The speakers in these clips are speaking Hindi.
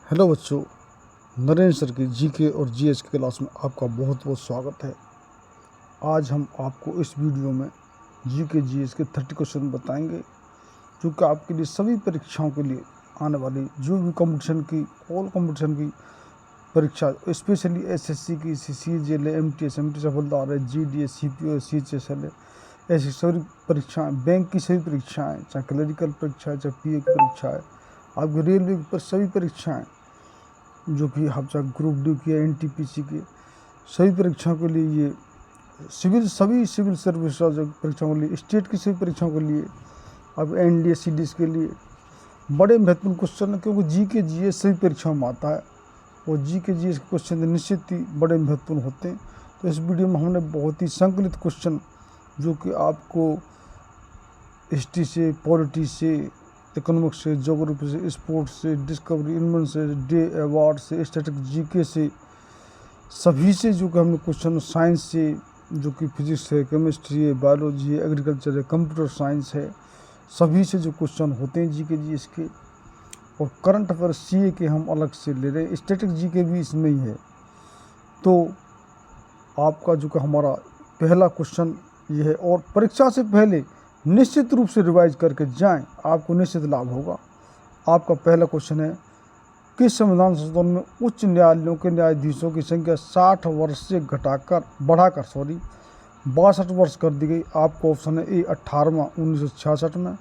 हेलो बच्चों, नरेंद्र सर की जीके और जीएस की क्लास में आपका बहुत बहुत स्वागत है। आज हम आपको इस वीडियो में जीके जीएस के 30 क्वेश्चन बताएंगे जो कि आपके लिए सभी परीक्षाओं के लिए आने वाली जो भी कंपटीशन की ऑल कंपटीशन की परीक्षा, स्पेशली एसएससी की, सीजीएल, एमटीएस हवलदार है, जीडीएस, सीपीओ, सीएचएसएल है, ऐसी सभी परीक्षाएँ, बैंक की सभी परीक्षाएँ, चाहे क्लरिकल परीक्षा है, चाहे पीए की परीक्षा है, आपकी रेलवे पर सभी परीक्षाएँ जो कि आप चाहे ग्रुप डी की या एनटीपीसी की सभी परीक्षाओं के लिए, ये सभी सिविल सर्विस परीक्षाओं के लिए, स्टेट की सभी परीक्षाओं के लिए, अब एनडीए सीडीएस के लिए बड़े महत्वपूर्ण क्वेश्चन है, क्योंकि जीके जीएस सभी परीक्षाओं में आता है और जीके जीएस के क्वेश्चन निश्चित ही बड़े महत्वपूर्ण होते हैं। तो इस वीडियो में हमने बहुत ही संकलित क्वेश्चन जो कि आपको हिस्ट्री से, पॉलिटी से, इकोनॉमिक्स से, ज्योग्राफी से, स्पोर्ट्स से, डिस्कवरी इनमें से, डे अवार्ड से, स्टैटिक जीके से, सभी से जो कि हमने क्वेश्चन, साइंस से जो कि फिजिक्स है, केमिस्ट्री है, बायोलॉजी है, एग्रीकल्चर है, कंप्यूटर साइंस है, सभी से जो क्वेश्चन होते हैं जीके जीएस के। और करंट अफेयर सीए के हम अलग से ले रहे हैं, स्टैटिक जीके भी इसमें ही है। तो आपका जो कि हमारा पहला क्वेश्चन ये है, और परीक्षा से पहले निश्चित रूप से रिवाइज करके जाएं, आपको निश्चित लाभ होगा। आपका पहला क्वेश्चन है, किस संविधान संशोधन में उच्च न्यायालयों के न्यायाधीशों की संख्या 60 वर्ष से बढ़ाकर 62 वर्ष कर दी गई? आपको ऑप्शन है ए 18वां 1966 में,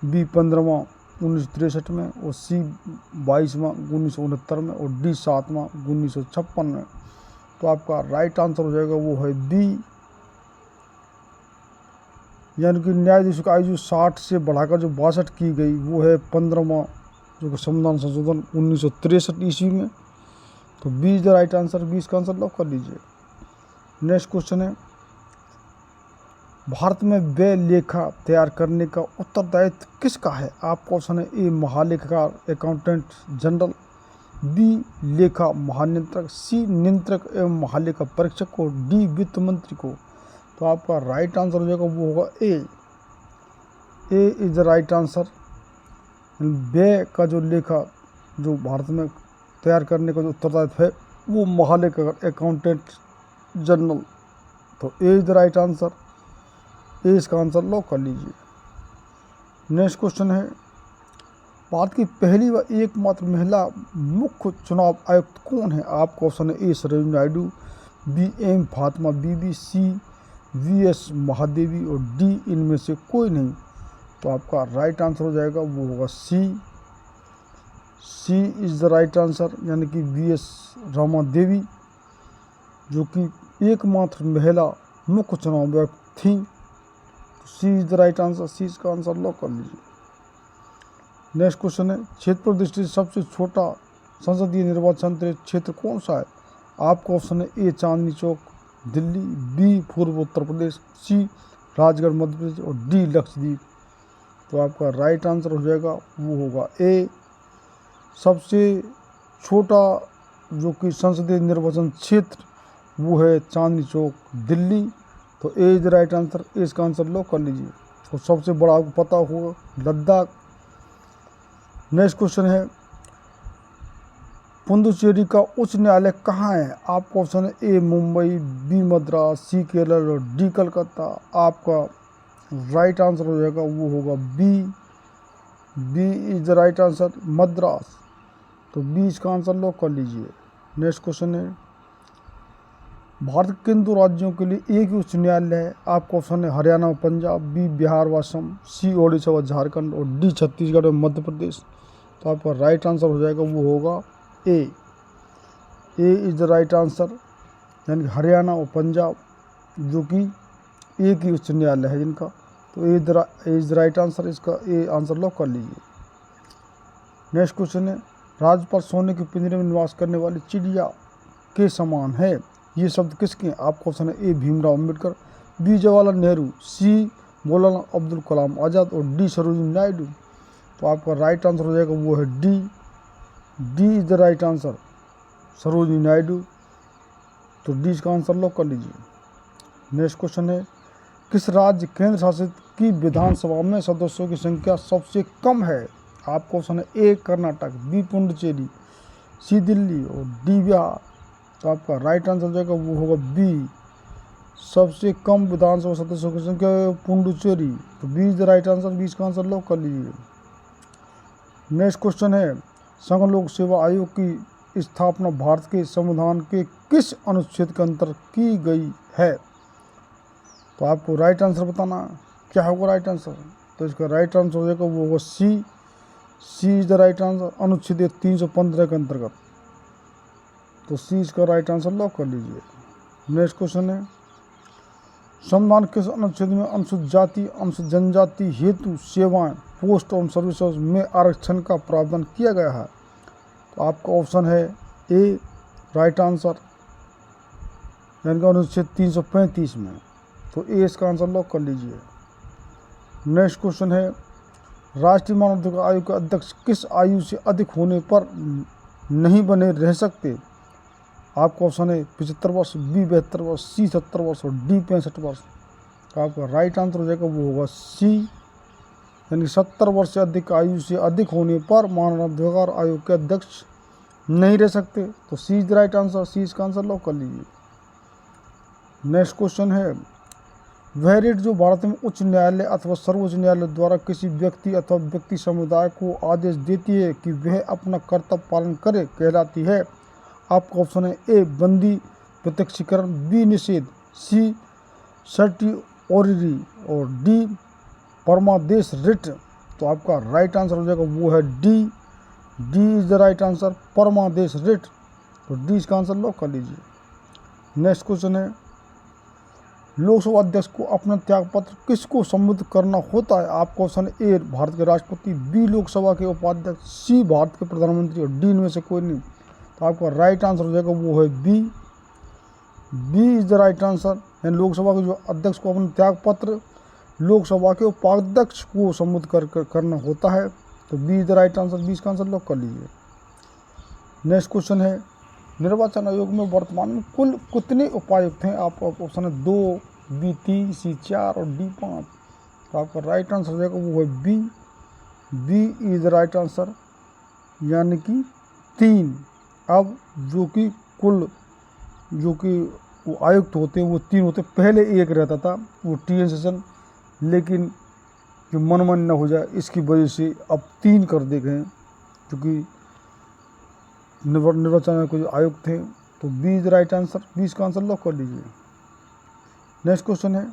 बी 15वां 1963 में, और सी 22वां 1969 में, और डी 7वां 1956 में। तो आपका राइट आंसर हो जाएगा वो है बी, यानी कि न्यायाधीशों की आयु 60 से बढ़ाकर जो 62 की गई वो है 15वां जो कि संविधान संशोधन 1963 ईस्वी में। तो B is the right answer, 20 का आंसर लॉक कर लीजिए। नेक्स्ट क्वेश्चन है, भारत में व्यय लेखा तैयार करने का उत्तरदायित्व किसका है? आपका ऑप्शन है ए महालेखाकार अकाउंटेंट जनरल, बी लेखा महानियंत्रक, सी नियंत्रक एवं महालेखा परीक्षक को, डी वित्त मंत्री को। तो आपका राइट आंसर हो जाएगा वो होगा ए इज द राइट आंसर। व्यय का जो लेखा जो भारत में तैयार करने का जो उत्तरदायित्व है वो महालेखा अकाउंटेंट जनरल। तो ए इज द राइट आंसर, ए इसका आंसर लॉक कर लीजिए। नेक्स्ट क्वेश्चन है, भारत की पहली व एकमात्र महिला मुख्य चुनाव आयुक्त कौन है? आपका ऑप्शन है ए सरोजिनी नायडू, बी एम फातिमा बीबी, सी वीएस महादेवी, और डी इनमें से कोई नहीं। तो आपका राइट आंसर हो जाएगा वो होगा सी इज द राइट आंसर, यानी कि वीएस रामा देवी जो कि एकमात्र महिला मुख्य चुनाव आयुक्त थी। सी इज द राइट आंसर, सी इसका आंसर लॉक कर लीजिए। नेक्स्ट क्वेश्चन है, क्षेत्र दृष्टि से सबसे छोटा संसदीय निर्वाचन क्षेत्र कौन सा है? आपका ऑप्शन है ए चांदनी चौक दिल्ली, बी पूर्व उत्तर प्रदेश, सी राजगढ़ मध्य प्रदेश, और डी लक्षद्वीप। तो आपका राइट आंसर हो जाएगा वो होगा ए, सबसे छोटा जो कि संसदीय निर्वाचन क्षेत्र वो है चांदनी चौक दिल्ली। तो ए इज द राइट आंसर, ए इसका आंसर लॉक कर लीजिए। और सबसे बड़ा आपको पता होगा लद्दाख। नेक्स्ट क्वेश्चन है, पुडुचेरी का उच्च न्यायालय कहाँ है? आपका ऑप्शन है ए मुंबई, बी मद्रास, सी केरल, और डी कलकत्ता। आपका राइट आंसर हो जाएगा वो होगा B is the right answer, Madras. तो बी इसका आंसर लॉक कर लीजिए। नेक्स्ट क्वेश्चन है, भारत के किन दो राज्यों के लिए एक ही उच्च न्यायालय है? आपका ऑप्शन है हरियाणा और पंजाब, बी बिहार व असम, सी ओडिशा व झारखंड, और डी छत्तीसगढ़ और मध्य प्रदेश। तो आपका राइट आंसर हो जाएगा वो होगा ए इज द राइट आंसर, यानी कि हरियाणा और पंजाब जो कि एक ही उच्च न्यायालय है जिनका। तो ए इज द राइट आंसर, इसका ए आंसर लॉक कर लीजिए। नेक्स्ट क्वेश्चन है, राज्यपाल सोने के पिंजरे में निवास करने वाली चिड़िया के समान है, ये शब्द किसके हैं? आपका ऑप्शन है ए भीमराव अम्बेडकर, बी जवाहरलाल नेहरू, सी मौलाना अब्दुल कलाम आज़ाद, और डी सरोजिनी नायडू। तो आपका राइट आंसर हो जाएगा वो है D is the right answer, Sarojini Naidu. तो डी इसका आंसर लॉक कर लीजिए। नेक्स्ट क्वेश्चन है, किस राज्य केंद्र शासित की विधानसभा में सदस्यों की संख्या सबसे कम है? आपका ऑप्शन है ए कर्नाटक, बी पुडुचेरी, सी दिल्ली और डी बिहार। तो आपका राइट आंसर हो जाएगा वो होगा बी। सबसे कम विधानसभा सदस्यों की संख्या पुडुचेरी। तो B is the right answer, 20 का आंसर लॉक कर लीजिए। नेक्स्ट क्वेश्चन है, संघ लोक सेवा आयोग की स्थापना भारत के संविधान के किस अनुच्छेद के अंतर्गत की गई है? तो आपको राइट आंसर बताना क्या होगा राइट आंसर। तो इसका राइट आंसर हो जाएगा वो होगा सी। सी इज द राइट आंसर, अनुच्छेद 315 के अंतर्गत। तो सी इसका राइट आंसर लॉक कर लीजिए। नेक्स्ट क्वेश्चन है, संविधान किस अनुच्छेद में अनुसूचित जाति अनुसूचित जनजाति हेतु सेवाएं पोस्ट और सर्विसेज में आरक्षण का प्रावधान किया गया है? तो आपका ऑप्शन है ए राइट आंसर, यानी कि अनुच्छेद 335 में। तो ए इसका आंसर लॉक कर लीजिए। नेक्स्ट क्वेश्चन है, राष्ट्रीय मानवाधिकार आयोग के अध्यक्ष किस आयु से अधिक होने पर नहीं बने रह सकते? आपका ऑप्शन है 75 वर्ष, बी 72 वर्ष, सी 70 वर्ष और डी 65 वर्ष। तो आपका राइट आंसर हो जाएगा वो होगा सी, यानी 70 वर्ष से अधिक आयु से अधिक होने पर मानवाधिकार आयोग के अध्यक्ष नहीं रह सकते। तो C is the right answer, सी इसका आंसर लॉक कर लीजिए। नेक्स्ट क्वेश्चन है, वह रेट जो भारत में उच्च न्यायालय अथवा सर्वोच्च न्यायालय द्वारा किसी व्यक्ति अथवा व्यक्ति समुदाय को आदेश देती है कि वह अपना कर्तव्य पालन करे कहलाती है? आपका ऑप्शन है ए बंदी प्रत्यक्षीकरण, बी निषेध, सी सर्टिओररी और डी परमादेश रिट। तो आपका राइट आंसर हो जाएगा वो है D. D is the right answer, परमादेश रिट। तो डी इसका आंसर लॉक कर लीजिए। नेक्स्ट क्वेश्चन है, लोकसभा अध्यक्ष को अपना त्यागपत्र किसको संबोधित करना होता है? आपका ऑप्शन ए भारत के राष्ट्रपति, बी लोकसभा के उपाध्यक्ष, सी भारत के प्रधानमंत्री और डी इनमें से कोई नहीं। तो आपका राइट आंसर हो जाएगा वो है B. B is the right answer, यानी लोकसभा के जो अध्यक्ष को अपना त्यागपत्र लोकसभा के उपाध्यक्ष को संबोधित करना होता है। तो B is the right answer, 20 का आंसर लॉक कर लीजिए। नेक्स्ट क्वेश्चन है, निर्वाचन आयोग में वर्तमान में कुल कितने उपायुक्त हैं? आपका ऑप्शन है 2, बी 3, सी 4 और डी 5। तो आपका राइट आंसर हो जाएगा वो है B. B is the right answer, यानी कि 3। अब जो कि कुल जो कि वो आयुक्त होते हैं वो 3 होते, पहले एक रहता था वो टी एन सेशन, लेकिन जो मनमानी न हो जाए इसकी वजह से अब 3 कर दिए गए हैं, क्योंकि निर्वाचन आयोग के जो आयुक्त थे। तो B is the right answer, 20 का आंसर लॉक कर लीजिए। नेक्स्ट क्वेश्चन है,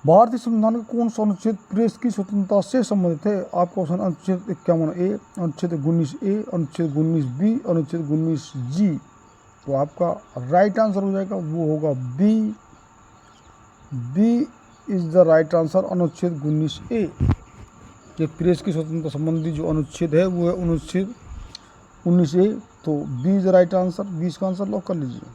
भारतीय संविधान का कौन सा अनुच्छेद प्रेस की स्वतंत्रता से संबंधित है? आपका ऑप्शन अनुच्छेद 51 ए, अनुच्छेद 19 ए, अनुच्छेद 19 बी, अनुच्छेद 19 जी। तो आपका राइट आंसर हो जाएगा वो होगा B. B is the right answer, अनुच्छेद 19 ए। ये प्रेस की स्वतंत्रता संबंधी जो अनुच्छेद है वो है अनुच्छेद 19 ए। तो B is the right answer, 20 का आंसर लॉक कर लीजिए।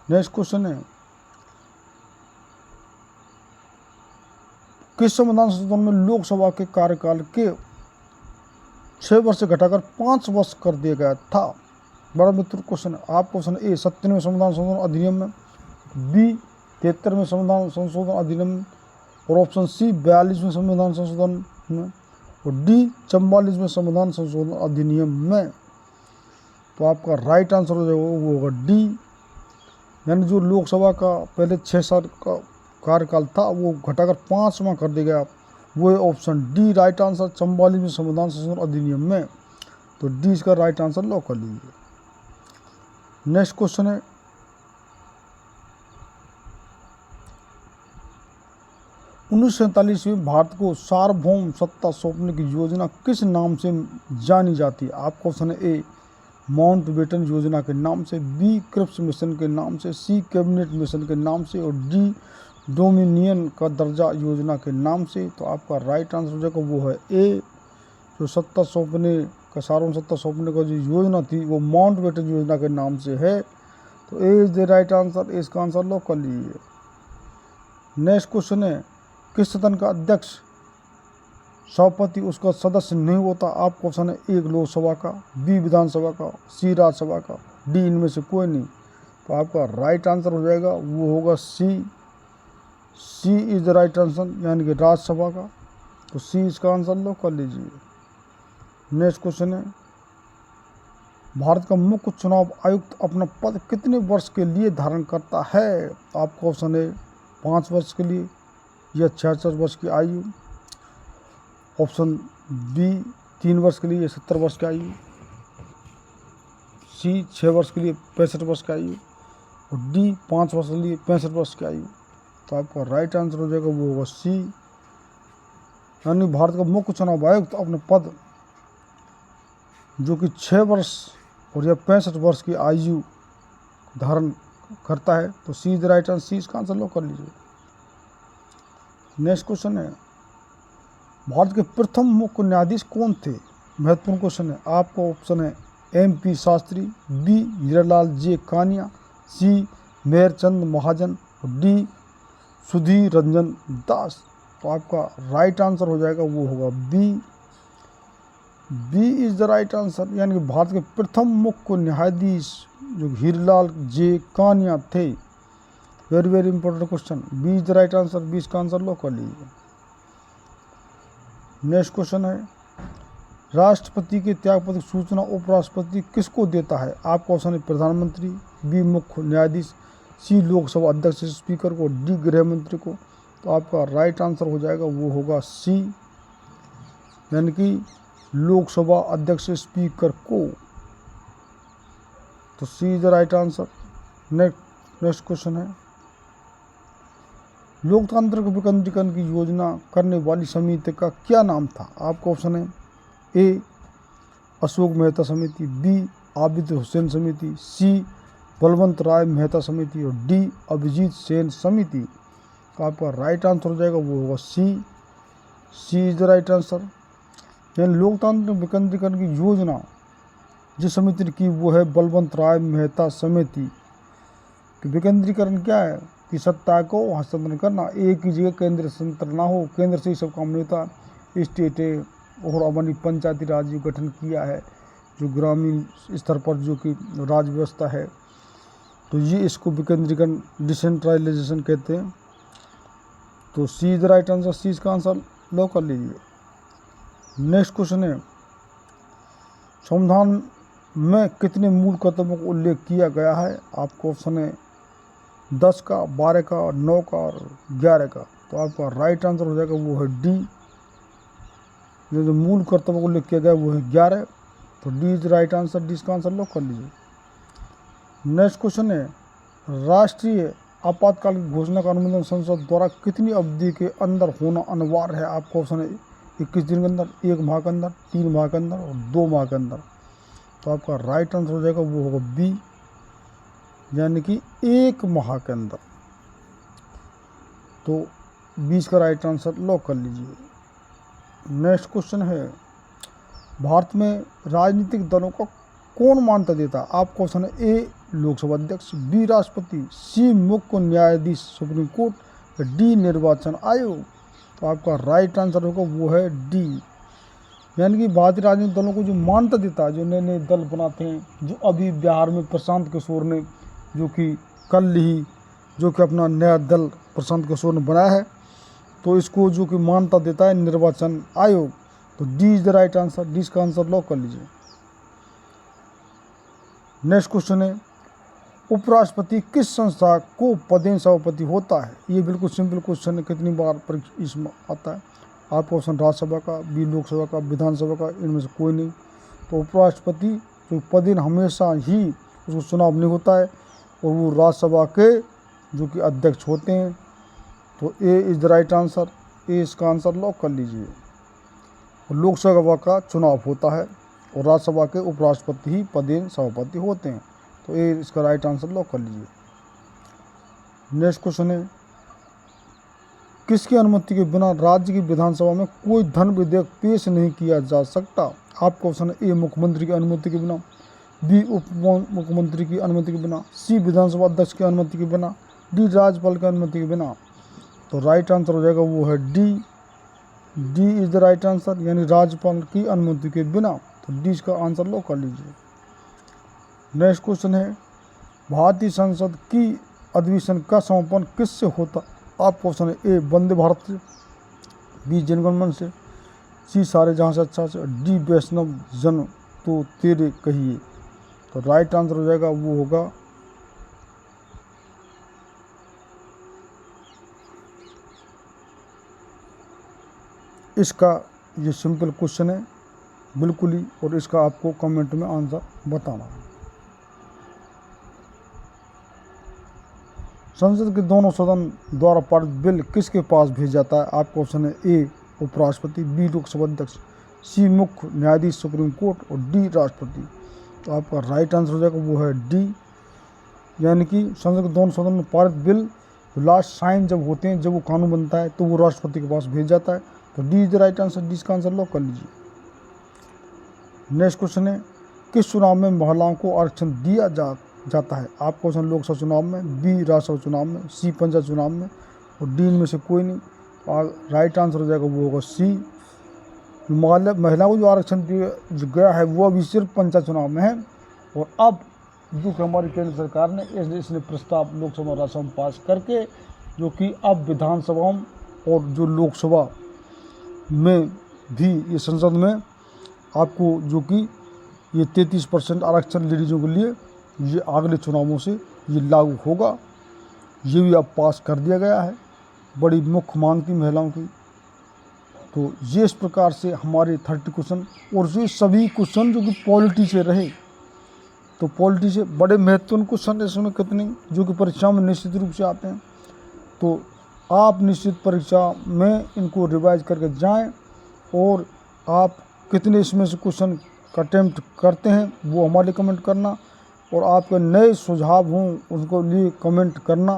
नेक्स्ट क्वेश्चन है, किस संविधान संशोधन में लोकसभा के कार्यकाल के 6 वर्ष से घटाकर 5 वर्ष कर दिया गया था? बड़ा मित्र क्वेश्चन है। आप क्वेश्चन ए 97वें संविधान संशोधन अधिनियम में, बी 73वें संविधान संशोधन अधिनियम में और ऑप्शन सी 42वें संविधान संशोधन में और डी 44वें संविधान संशोधन अधिनियम में। तो आपका राइट आंसर हो जाएगा वो होगा डी, यानी जो लोकसभा का पहले 6 साल का कार्यकाल था वो घटाकर 5 माह कर दिया गया, वो है ऑप्शन डी राइट आंसर, 44वें संविधान संशोधन अधिनियम में। तो डी इसका राइट आंसर लॉक कर लीजिए। नेक्स्ट क्वेश्चन है, 1947 में भारत को सार्वभौम सत्ता सौंपने की योजना किस नाम से जानी जाती है? आपका ऑप्शन है ए माउंटबेटन योजना के नाम से, बी क्रिप्स मिशन के नाम से, सी कैबिनेट मिशन के नाम से और डी डोमिनियन का दर्जा योजना के नाम से। तो आपका राइट आंसर हो जाएगा वो है ए, जो सत्ता सौंपने का सार्वभौम सत्ता सौंपने का जो योजना थी वो माउंटबेटन योजना के नाम से है। तो ए इज द राइट आंसर, इसका आंसर लॉक कर लीजिए। नेक्स्ट क्वेश्चन है, किस सदन का अध्यक्ष सभापति उसका सदस्य नहीं होता? आपका ऑप्शन है एक लोकसभा का, बी विधानसभा का, सी राज्यसभा का, डी इनमें से कोई नहीं। तो आपका राइट आंसर हो जाएगा वो होगा सी। सी इज द राइट आंसर, यानी कि राज्यसभा का। तो सी इसका आंसर लॉक कर लीजिए। नेक्स्ट क्वेश्चन है, भारत का मुख्य चुनाव आयुक्त अपना पद कितने वर्ष के लिए धारण करता है? आपका ऑप्शन है 5 वर्ष के लिए या 66 वर्ष की आयु, ऑप्शन बी 3 वर्ष के लिए या 70 वर्ष की आयु, सी 6 वर्ष के लिए 65 वर्ष की आयु और डी 5 वर्ष के लिए 65 वर्ष की आयु। तो आपका राइट आंसर हो जाएगा वो होगा सी, यानी भारत का मुख्य चुनाव आयुक्त अपना पद जो कि 6 वर्ष और या 65 वर्ष की आयु धारण करता है। तो C is the right answer, सी इसका आंसर लॉक कर लीजिए। नेक्स्ट क्वेश्चन है, भारत के प्रथम मुख्य न्यायाधीश कौन थे? महत्वपूर्ण क्वेश्चन है। आपका ऑप्शन है MP Shastri, B Hiralal J Kania, सी मेहरचंद महाजन और डी सुधीर रंजन दास। तो आपका राइट आंसर हो जाएगा वो होगा B, B is the right answer, यानी कि भारत के प्रथम मुख्य न्यायाधीश जो हीरालाल जे कानिया थे। Very very important question, B is the right answer, B इसका आंसर लॉक कर लीजिए। नेक्स्ट क्वेश्चन है, राष्ट्रपति के त्यागपत्र की सूचना उपराष्ट्रपति किसको देता है? आपका ऑप्शन है प्रधानमंत्री, बी मुख्य न्यायाधीश, सी लोकसभा अध्यक्ष स्पीकर को, डी गृह मंत्री को। तो आपका राइट आंसर हो जाएगा वो होगा सी, यानी कि लोकसभा अध्यक्ष स्पीकर को। तो C is the right answer. Next question है, लोकतंत्र के विकेंद्रीकरण की योजना करने वाली समिति का क्या नाम था? आपका ऑप्शन है ए अशोक मेहता समिति, बी आबिद हुसैन समिति, सी बलवंत राय मेहता समिति और डी अभिजीत सेन समिति। तो आपका राइट आंसर हो जाएगा वो होगा सी, सी इज द राइट आंसर। यानी लोकतंत्र विकेंद्रीकरण की योजना जिस समिति ने की वो है बलवंत राय मेहता समिति। कि विकेंद्रीकरण क्या है कि सत्ता को हस्तांतरण करना, एक ही जगह केंद्र संतर ना हो, केंद्र से ही सब काम नहीं होता। स्टेट और अपनी पंचायती राज गठन किया है, जो ग्रामीण स्तर पर जो कि राज व्यवस्था है, तो ये इसको विकेंद्रीकरण डिसेंट्रलाइजेशन कहते हैं। तो C is the right answer, सी इसका आंसर लॉक कर लीजिए। नेक्स्ट क्वेश्चन है, संविधान में कितने मूल कर्तव्यों का उल्लेख किया गया है? आपको ऑप्शन है 10 का, 12 का, 9 का और 11 का। तो आपका राइट आंसर हो जाएगा वो है डी, जो मूल कर्तव्यों का उल्लेख किया गया वो है 11। तो D is right answer, D इसका आंसर लॉक कर लीजिए। नेक्स्ट क्वेश्चन है, राष्ट्रीय आपातकाल की घोषणा का अनुमोदन संसद द्वारा कितनी अवधि के अंदर होना अनिवार्य है? आपका ऑप्शन है 21 दिन के अंदर, 1 माह के अंदर, 3 माह के अंदर और 2 माह के अंदर। तो आपका राइट आंसर हो जाएगा वो होगा बी, यानी कि 1 माह के अंदर। तो 20 का राइट आंसर लॉक कर लीजिए। नेक्स्ट क्वेश्चन है, भारत में राजनीतिक दलों को कौन मान्यता देता? आपका ऑप्शन है ए लोकसभा अध्यक्ष, बी राष्ट्रपति, सी मुख्य न्यायाधीश सुप्रीम कोर्ट, डी निर्वाचन आयोग। तो आपका राइट आंसर होगा वो है डी, यानी कि भारतीय राजनीतिक दलों को जो मान्यता देता है, जो नए नए दल बनाते हैं, जो अभी बिहार में प्रशांत किशोर ने जो कि कल ही जो कि अपना नया दल प्रशांत किशोर ने बनाया है, तो इसको जो कि मान्यता देता है निर्वाचन आयोग। तो D is the right answer, D इसका आंसर लॉक कर लीजिए। नेक्स्ट क्वेश्चन है, उपराष्ट्रपति किस संस्था को पदेन सभापति होता है? ये बिल्कुल सिंपल क्वेश्चन है, कितनी बार इसमें आता है। आपका ऑप्शन राज्यसभा का, बी लोकसभा का, विधानसभा का, इनमें से कोई नहीं। तो उपराष्ट्रपति जो पदेन हमेशा ही उसको चुनाव नहीं होता है और वो राज्यसभा के जो कि अध्यक्ष होते हैं। तो ए इज द राइट आंसर, ए इसका आंसर लॉक कर लीजिए। लोकसभा का चुनाव होता है और राज्यसभा के उपराष्ट्रपति ही पदेन सभापति होते हैं। तो ए इसका राइट आंसर लॉक कर लीजिए। नेक्स्ट क्वेश्चन है, किसकी अनुमति के बिना राज्य की विधानसभा में कोई धन विधेयक पेश नहीं किया जा सकता? आपका ऑप्शन है ए मुख्यमंत्री की अनुमति के बिना, बी उप मुख्यमंत्री की अनुमति के बिना, सी विधानसभा अध्यक्ष की अनुमति के बिना, डी राज्यपाल की अनुमति के बिना। तो राइट आंसर हो जाएगा वो है D, D is the right answer, यानी राज्यपाल की अनुमति के बिना। तो डी इसका आंसर लॉक कर लीजिए। नेक्स्ट क्वेश्चन है, भारतीय संसद की अधिवेशन का समापन किससे होता? आपका ऑप्शन है ए वंदे भारत से, बी जनगण मन से, सी सारे जहाँ से अच्छा से, डी वैष्णव जन तो तेरे कहिए। तो राइट आंसर हो जाएगा वो होगा इसका। ये सिंपल क्वेश्चन है बिल्कुल ही, और इसका आपको कमेंट में आंसर बताना है। संसद के दोनों सदन द्वारा पारित बिल किसके पास भेजा जाता है? आपका ऑप्शन है ए उपराष्ट्रपति, बी लोकसभा अध्यक्ष, सी मुख्य न्यायाधीश सुप्रीम कोर्ट और डी राष्ट्रपति। तो आपका राइट आंसर हो जाएगा वो है डी, यानी कि संसद के दोनों सदन में पारित बिल लास्ट साइन जब होते हैं, जब वो कानून बनता है तो वो राष्ट्रपति के पास भेज जाता है। तो D is the right answer, D इसका आंसर लॉक कर लीजिए। नेक्स्ट क्वेश्चन है किस चुनाव में महिलाओं को आरक्षण दिया जाता है? आपका क्वेश्चन लोकसभा चुनाव में, बी राज्यसभा चुनाव में, सी पंचायत चुनाव में और डी इनमें से कोई नहीं। तो राइट आंसर हो जाएगा वो होगा सी। महिलाओं को जो आरक्षण दिया गया है वो अभी सिर्फ पंचायत चुनाव में है, और अब जो कि हमारी केंद्र सरकार ने इसने प्रस्ताव लोकसभा राज्यसभा में पास करके, जो कि अब विधानसभाओं और जो लोकसभा में भी ये संसद में आपको जो कि ये 33% आरक्षण लेडीज़ों के लिए ये अगले चुनावों से ये लागू होगा। ये भी अब पास कर दिया गया है, बड़ी मुख्य मांग थी महिलाओं की। तो ये इस प्रकार से हमारे 30 क्वेश्चन, और ये सभी क्वेश्चन जो कि पॉलिटी से रहे, तो पॉलिटी से बड़े महत्वपूर्ण क्वेश्चन इसमें कितने जो कि परीक्षा में निश्चित रूप से आते हैं। तो आप निश्चित परीक्षा में इनको रिवाइज करके जाएं, और आप कितने इसमें से क्वेश्चन का अटेम्प्ट करते हैं वो हमारे लिए कमेंट करना, और आपके नए सुझाव हों उनको लिए कमेंट करना।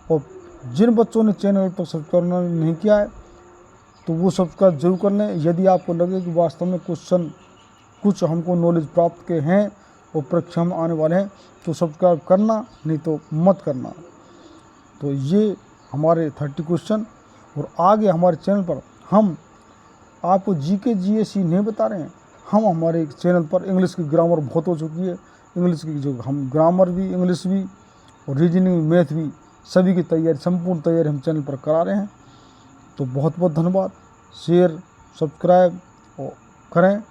और जिन बच्चों ने चैनल पर सब्सक्राइब नहीं किया है तो वो सब्सक्राइब जरूर कर लें। यदि आपको लगे कि वास्तव में क्वेश्चन कुछ हमको नॉलेज प्राप्त के हैं और परीक्षा में आने वाले हैं तो सब्सक्राइब करना, नहीं तो मत करना। तो ये हमारे 30 क्वेश्चन, और आगे हमारे चैनल पर हम आपको जीके जीएस ही नहीं बता रहे हैं, हम हमारे चैनल पर इंग्लिश की ग्रामर बहुत हो चुकी है, इंग्लिश की जो हम ग्रामर भी, इंग्लिश भी और रीजनिंग, मैथ भी, सभी की तैयारी, संपूर्ण तैयारी हम चैनल पर करा रहे हैं। तो बहुत बहुत धन्यवाद। शेयर सब्सक्राइब करें